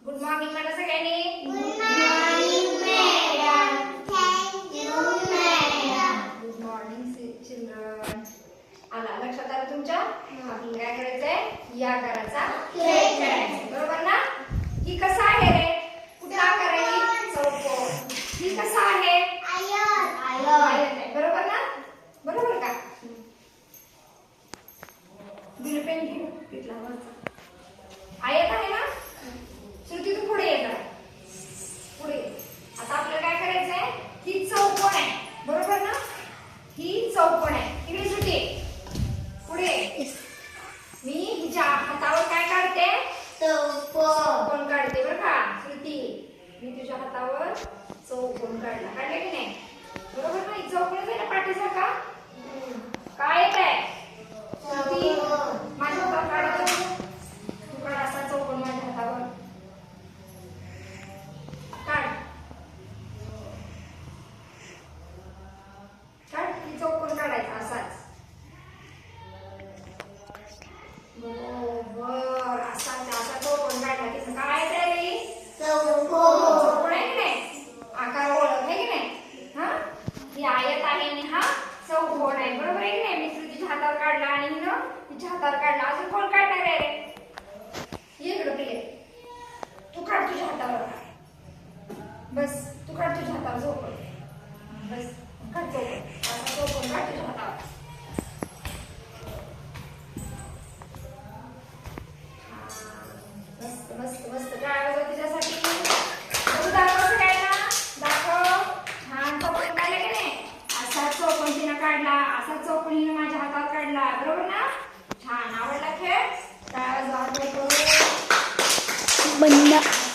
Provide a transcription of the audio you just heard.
Good morning म्हणा सगळ्यांनी. Good morning madam. Thank you madam. Good morning children. आला लक्षात आलं तुमच्या? आपल्याला काय करायचंय? या आकाराचा खेळ खेळायचा, बरोबर ना? ही कसा आहे रे? कुठला आकार आहे? चौकोन. ही कसा आहे? आयत. आयत आहे, बरोबर ना? बरोबर का? बिल पेन घे तिथला वरचा. आयत आहे ना? श्रुती तू पुढे ये जरा. पुढे. आता आपल्याला काय करायचंय? ही चौकोन आहे, बरोबर ना? ही चौकोन आहे. इकडे श्रुती. पुढे. मी हिच्या हातावर काय काढते? चौकोन काढते बरं का श्रुती. मी तुझ्या हातावर चौकोन काढला. काढले की नाही? बरोबर ना? ही चौकोन आहे ना पाठीसारखा? काय येत आहे? श्रुती माझ्या हातावर काढा तर. तू काढ असा चौकोन माझ्या हातावर. काढ. काढ. ही चौकोन काढायचा असाच. बरोबर. असा चौकोन काढला की काय येत रे? चौकोन आहे की नाही? आकार ओळख आहे की नाही? हा? ही आयत आहे आणि हा चौकोन आहे, बरोबर आहे की नाही? मी श्रुतीच्या हातावर काढला आणि हिनं तिच्या हातावर काढला. अजून कोण काढणार आहे रे? ये इकडं प्रिय. तू काढ तुझ्या हातावर. बस तू काढ तुझ्या हातावर चौकोन. बस काढ चौकोन. असा चौकोन काढ तुझ्या हातावर. मस्त मस्त मस्त. काय आवाज तुझ्यासाठी? बघू दाखव सगळ्यांना. दाखव. छान चौकोन काढला की नाही? असा चौकोन तिनं काढला. असा चौकोन हिनं माझ्या हातावर काढला, बरोबर ना? छान. आवडला खेळ? काय आवाज वाजवतो? बंद.